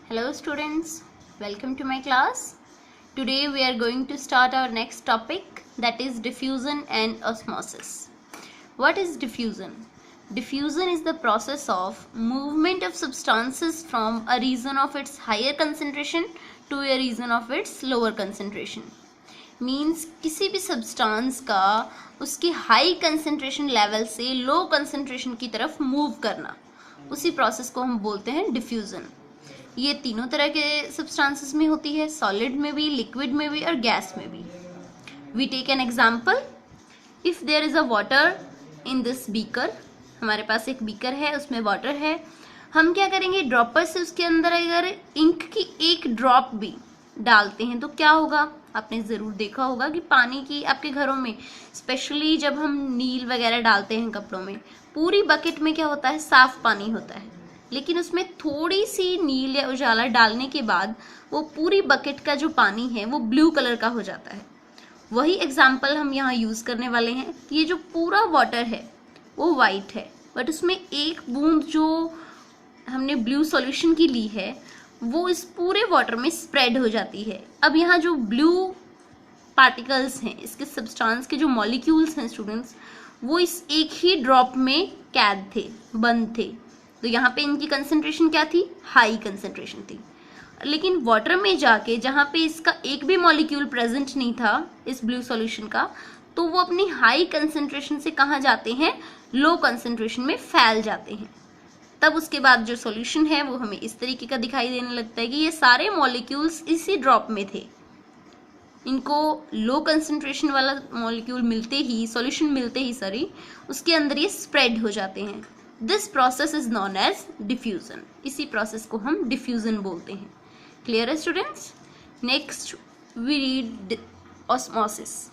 Hello students, welcome to my class. Today we are going to start our next topic, that is diffusion and osmosis. What is diffusion? Diffusion is the process of movement of substances from a region of its higher concentration to a region of its lower concentration. Means किसी भी substance का उसके high concentration level से low concentration की तरफ move करना, उसी process को हम बोलते हैं डिफ्यूजन. ये तीनों तरह के सब्सटेंसेस में होती है, सॉलिड में भी, लिक्विड में भी और गैस में भी. We take an example. If there is a water in this beaker, हमारे पास एक बीकर है, उसमें वाटर है. हम क्या करेंगे, ड्रॉपर से उसके अंदर अगर इंक की एक ड्रॉप भी डालते हैं तो क्या होगा. आपने ज़रूर देखा होगा कि पानी की, आपके घरों में स्पेशली जब हम नील वगैरह डालते हैं कपड़ों में, पूरी बकेट में क्या होता है, साफ पानी होता है. लेकिन उसमें थोड़ी सी नील या उजाला डालने के बाद वो पूरी बकेट का जो पानी है वो ब्लू कलर का हो जाता है. वही एग्जाम्पल हम यहाँ यूज़ करने वाले हैं. ये जो पूरा वाटर है वो वाइट है, बट उसमें एक बूंद जो हमने ब्लू सॉल्यूशन की ली है वो इस पूरे वाटर में स्प्रेड हो जाती है. अब यहाँ जो ब्लू पार्टिकल्स हैं, इसके सब्सटेंस के जो मॉलिक्यूल्स हैं स्टूडेंट्स, वो इस एक ही ड्रॉप में कैद थे, बंद थे. तो यहाँ पे इनकी कंसंट्रेशन क्या थी, हाई कंसंट्रेशन थी. लेकिन वाटर में जाके जहाँ पे इसका एक भी मॉलिक्यूल प्रेजेंट नहीं था इस ब्लू सॉल्यूशन का, तो वो अपनी हाई कंसंट्रेशन से कहाँ जाते हैं, लो कंसंट्रेशन में फैल जाते हैं. तब उसके बाद जो सॉल्यूशन है वो हमें इस तरीके का दिखाई देने लगता है कि ये सारे मॉलिक्यूल्स इसी ड्रॉप में थे. इनको लो कंसंट्रेशन वाला मॉलिक्यूल मिलते ही, सॉल्यूशन मिलते ही उसके अंदर ये स्प्रेड हो जाते हैं. This process is known as diffusion. इसी प्रोसेस को हम डिफ्यूजन बोलते हैं. क्लियर है students. Next we read osmosis.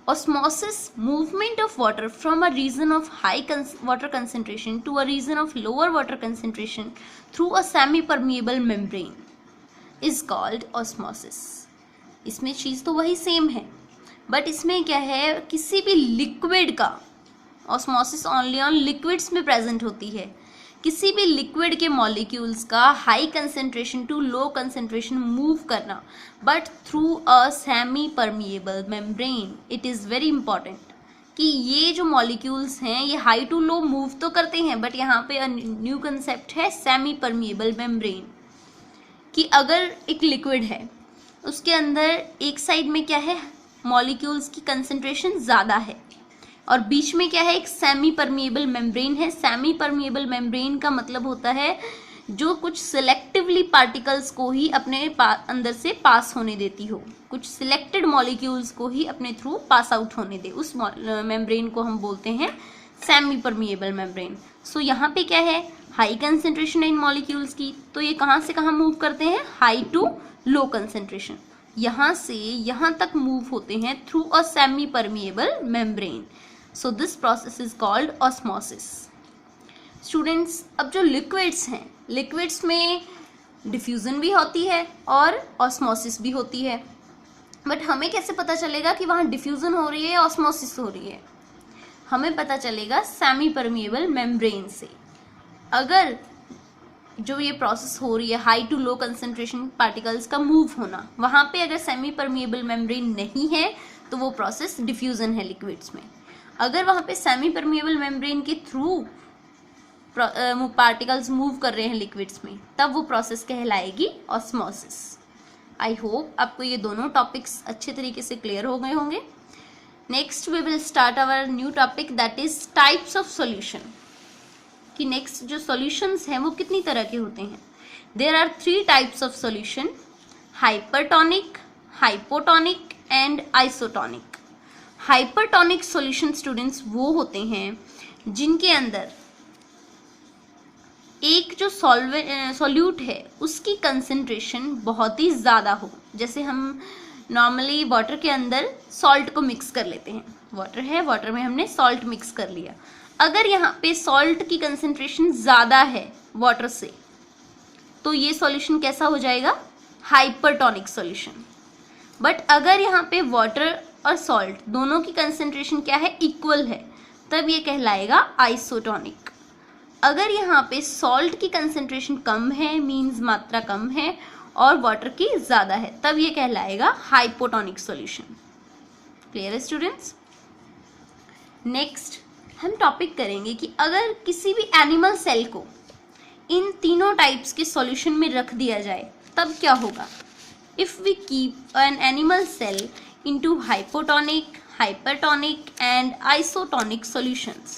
Osmosis, movement of water from a region of high water concentration to a region of lower water concentration through a semi-permeable membrane is called osmosis. इसमें चीज़ तो वही same है, but इसमें क्या है, किसी भी liquid का ऑस्मोसिस ओनली ऑन लिक्विड्स में प्रेजेंट होती है. किसी भी लिक्विड के मॉलिक्यूल्स का high concentration to low concentration move करना, but through a semi permeable membrane. It is very important कि ये जो मॉलिक्यूल्स हैं ये हाई टू लो मूव तो करते हैं, बट यहाँ पे न्यू कंसेप्ट है सेमी परमिएबल मेम्ब्रेन. कि अगर एक लिक्विड है, उसके अंदर एक साइड में क्या है, मॉलिक्यूल्स की कंसंट्रेशन ज़्यादा है, और बीच में क्या है, एक सेमी परमिएबल मेम्ब्रेन है. सेमी परमिएबल मेम्ब्रेन का मतलब होता है जो कुछ सिलेक्टिवली पार्टिकल्स को ही अपने अंदर से पास होने देती हो, कुछ सिलेक्टेड मॉलिक्यूल्स को ही अपने थ्रू पास आउट होने दे. उस मेम्ब्रेन को हम बोलते हैं सेमी परमिएबल मेम्ब्रेन. सो यहाँ पे क्या है, हाई कंसंट्रेशन है इन मॉलिक्यूल्स की, तो ये कहाँ से कहाँ मूव करते हैं, हाई टू लो कंसंट्रेशन. यहाँ से यहाँ तक मूव होते हैं through a semi permeable membrane. So this process is called osmosis. Students, अब जो लिक्विड्स हैं, लिक्विड्स में डिफ्यूजन भी होती है और ऑस्मोसिस भी होती है. बट हमें कैसे पता चलेगा कि वहाँ डिफ्यूजन हो रही है या ऑस्मोसिस हो रही है. हमें पता चलेगा सेमी परमिएबल मेम्ब्रेन से. अगर जो ये प्रोसेस हो रही है, high to low concentration particles का मूव होना, वहाँ पे अगर सेमी परमिएबल मेम्ब्रेन नहीं है तो वो प्रोसेस डिफ्यूजन है लिक्विड्स में. अगर वहाँ पे सेमी परमिएबल मेम्ब्रेन के थ्रू पार्टिकल्स मूव कर रहे हैं लिक्विड्स में, तब वो प्रोसेस कहलाएगी ऑस्मोसिस. आई होप आपको ये दोनों टॉपिक्स अच्छे तरीके से क्लियर हो गए होंगे. Next we will start our new topic, that is types of solution. कि नेक्स्ट जो सॉल्यूशंस हैं वो कितनी तरह के होते हैं. There are 3 types of solution, hypertonic, hypotonic and isotonic. Hypertonic solution students वो होते हैं जिनके अंदर एक जो सॉल्यूट है उसकी कंसंट्रेशन बहुत ही ज़्यादा हो. जैसे हम नॉर्मली वाटर के अंदर सॉल्ट को मिक्स कर लेते हैं. वाटर है, वाटर में हमने सॉल्ट मिक्स कर लिया. अगर यहाँ पे सॉल्ट की कंसंट्रेशन ज़्यादा है वाटर से, तो ये सॉल्यूशन कैसा हो जाएगा, हाइपरटोनिक सॉल्यूशन. बट अगर यहाँ पे वाटर और सॉल्ट दोनों की कंसंट्रेशन क्या है, इक्वल है, तब ये कहलाएगा आइसोटोनिक. अगर यहाँ पे सॉल्ट की कंसेंट्रेशन कम है, मीन्स मात्रा कम है, और वाटर की ज़्यादा है, तब ये कहलाएगा हाइपोटोनिक सॉल्यूशन। क्लियर है स्टूडेंट्स? नेक्स्ट हम टॉपिक करेंगे कि अगर किसी भी एनिमल सेल को इन तीनों टाइप्स के सॉल्यूशन में रख दिया जाए तब क्या होगा। If we keep an animal cell into hypotonic, hypertonic and isotonic solutions,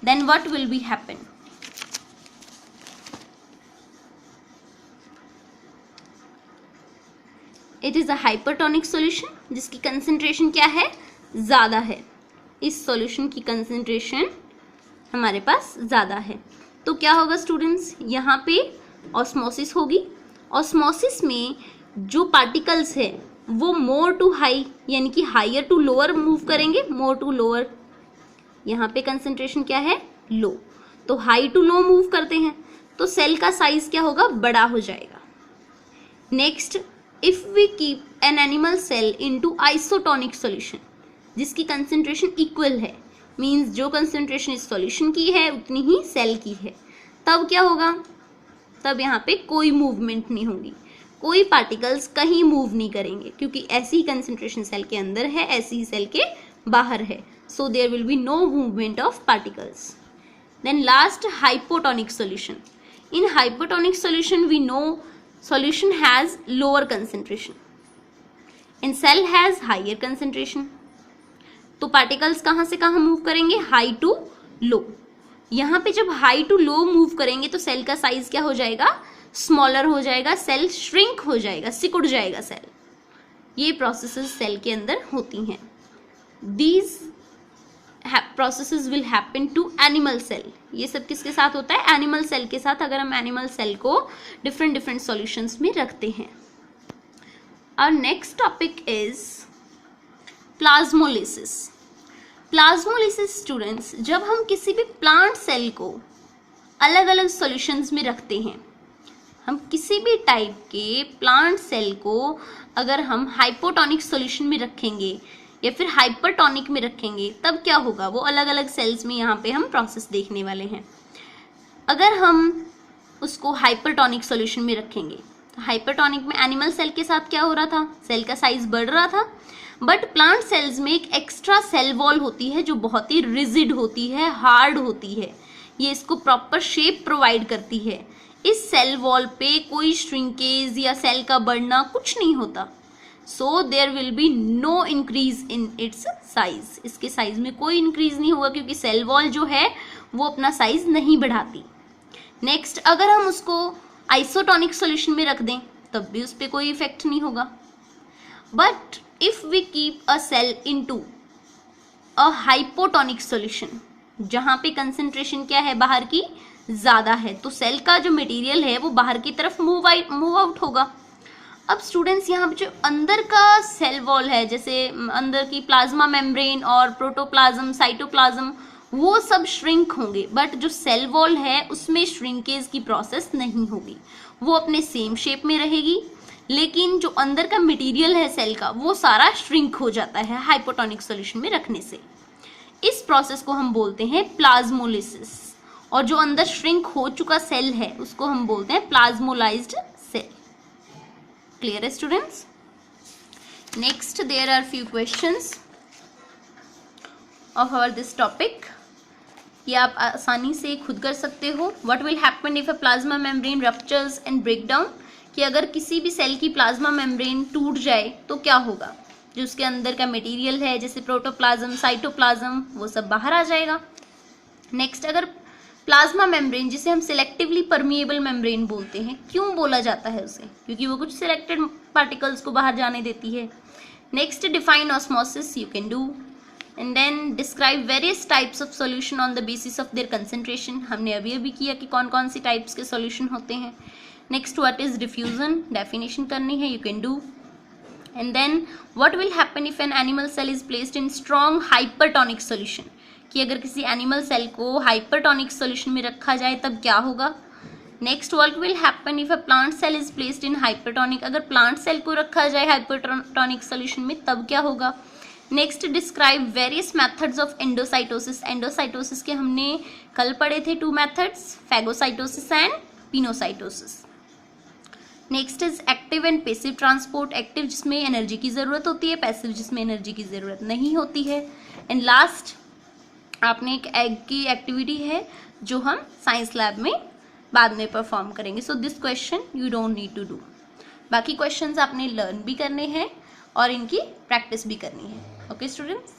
then what will be happen? It is a hypertonic solution जिसकी कंसेंट्रेशन क्या है, ज़्यादा है। इस सॉल्यूशन की कंसेंट्रेशन हमारे पास ज़्यादा है, तो क्या होगा स्टूडेंट्स, यहाँ पे ऑस्मोसिस होगी। ऑस्मोसिस में जो पार्टिकल्स है वो मोर टू हाई यानी कि हायर टू लोअर मूव करेंगे, मोर टू लोअर। यहाँ पे कंसेंट्रेशन क्या है, लो, तो हाई टू लो मूव करते हैं, तो सेल का साइज क्या होगा, बड़ा हो जाएगा। Next, if we keep an animal cell into isotonic solution जिसकी कंसेंट्रेशन इक्वल है, मींस जो कंसेंट्रेशन इस सॉल्यूशन की है उतनी ही सेल की है, तब क्या होगा, तब यहाँ पे कोई मूवमेंट नहीं होगी, कोई पार्टिकल्स कहीं मूव नहीं करेंगे, क्योंकि ऐसी ही कंसेंट्रेशन सेल के अंदर है, ऐसी ही सेल के बाहर है, so there will be no movement of particles. Then last, hypotonic solution. In hypotonic solution we know solution has lower concentration and cell has higher concentration, तो पार्टिकल्स कहाँ से कहाँ मूव करेंगे, हाई टू लो। यहाँ पे जब हाई टू लो मूव करेंगे तो सेल का साइज क्या हो जाएगा, स्मॉलर हो जाएगा, सेल श्रिंक हो जाएगा, सिकुड़ जाएगा सेल। ये प्रोसेसेस सेल के अंदर होती हैं। These processes will happen to animal cell. ये सब किसके साथ होता है, एनिमल सेल के साथ, अगर हम एनिमल सेल को डिफरेंट डिफरेंट सॉल्यूशंस में रखते हैं। और next topic is plasmolysis. Plasmolysis students, जब हम किसी भी प्लांट सेल को अलग अलग सॉल्यूशंस में रखते हैं, हम किसी भी टाइप के प्लांट सेल को अगर हम हाइपोटोनिक सॉल्यूशन में रखेंगे या फिर हाइपरटोनिक में रखेंगे, तब क्या होगा, वो अलग अलग सेल्स में यहाँ पे हम प्रोसेस देखने वाले हैं। अगर हम उसको हाइपरटोनिक सॉल्यूशन में रखेंगे तो हाइपरटोनिक में एनिमल सेल के साथ क्या हो रहा था, सेल का साइज बढ़ रहा था, बट प्लांट सेल्स में एक एक्स्ट्रा सेल वॉल होती है जो बहुत ही रिजिड होती है, हार्ड होती है, ये इसको प्रॉपर शेप प्रोवाइड करती है। इस सेल वॉल पे कोई श्रिंकेज या सेल का बढ़ना कुछ नहीं होता, so there will be no increase in its size. इसके साइज में कोई इंक्रीज नहीं होगा क्योंकि सेल वॉल जो है वो अपना साइज नहीं बढ़ाती। नेक्स्ट, अगर हम उसको आइसोटोनिक सॉल्यूशन में रख दें तब भी उस पर कोई इफेक्ट नहीं होगा। But if we keep a cell into a hypotonic solution जहाँ पे कंसेंट्रेशन क्या है, बाहर की ज़्यादा है, तो सेल का जो मटेरियल है वो बाहर की तरफ मूव आउट होगा। अब स्टूडेंट्स, यहाँ पे जो अंदर का सेल वॉल है, जैसे अंदर की प्लाज्मा मेम्ब्रेन और प्रोटोप्लाज्म, साइटोप्लाज्म, वो सब श्रिंक होंगे, बट जो सेल वॉल है उसमें श्रिंकेज की प्रोसेस नहीं होगी, वो अपने सेम शेप में रहेगी, लेकिन जो अंदर का मटेरियल है सेल का वो सारा श्रिंक हो जाता है हाइपोटोनिक सॉल्यूशन में रखने से। इस प्रोसेस को हम बोलते हैं प्लाज्मोलिसिस, और जो अंदर श्रिंक हो चुका सेल है उसको हम बोलते हैं प्लाज्मोलाइज्ड सेल। क्लियर है students? Next, there are few questions of our this topic, ये आप आसानी से खुद कर सकते हो। What will happen if a plasma membrane ruptures and break down, कि अगर किसी भी सेल की प्लाज्मा मेम्ब्रेन टूट जाए तो क्या होगा, जो उसके अंदर का मटेरियल है जैसे प्रोटोप्लाज्म, साइटोप्लाज्म, वो सब बाहर आ जाएगा। नेक्स्ट, अगर प्लाज्मा मेम्ब्रेन, जिसे हम सिलेक्टिवली परमिएबल मेम्ब्रेन बोलते हैं, क्यों बोला जाता है उसे, क्योंकि वो कुछ सिलेक्टेड पार्टिकल्स को बाहर जाने देती है। Next, define osmosis, you can do, and then describe various types of solution on the basis of their concentration, हमने अभी अभी किया कि कौन कौन सी टाइप्स के सॉल्यूशन होते हैं। Next, what is diffusion, definition करनी है, you can do, and then what will happen if an animal cell is placed in strong hypertonic solution, कि अगर किसी एनिमल सेल को हाइपरटोनिक सॉल्यूशन में रखा जाए तब क्या होगा। Next, what will happen if a plant cell is placed in hypertonic, अगर प्लांट सेल को रखा जाए हाइपरटोनिक सॉल्यूशन में तब क्या होगा। Next describe various methods of endocytosis. Endocytosis के हमने कल पढ़े थे 2 methods, phagocytosis and pinocytosis. Next is active and passive transport. Active जिसमें एनर्जी की ज़रूरत होती है, पैसिव जिसमें एनर्जी की ज़रूरत नहीं होती है। एंड लास्ट आपने एक एग की एक्टिविटी है जो हम साइंस लैब में बाद में परफॉर्म करेंगे। So this question you don't need to do. बाकी क्वेश्चंस आपने लर्न भी करने हैं और इनकी प्रैक्टिस भी करनी है। Okay students.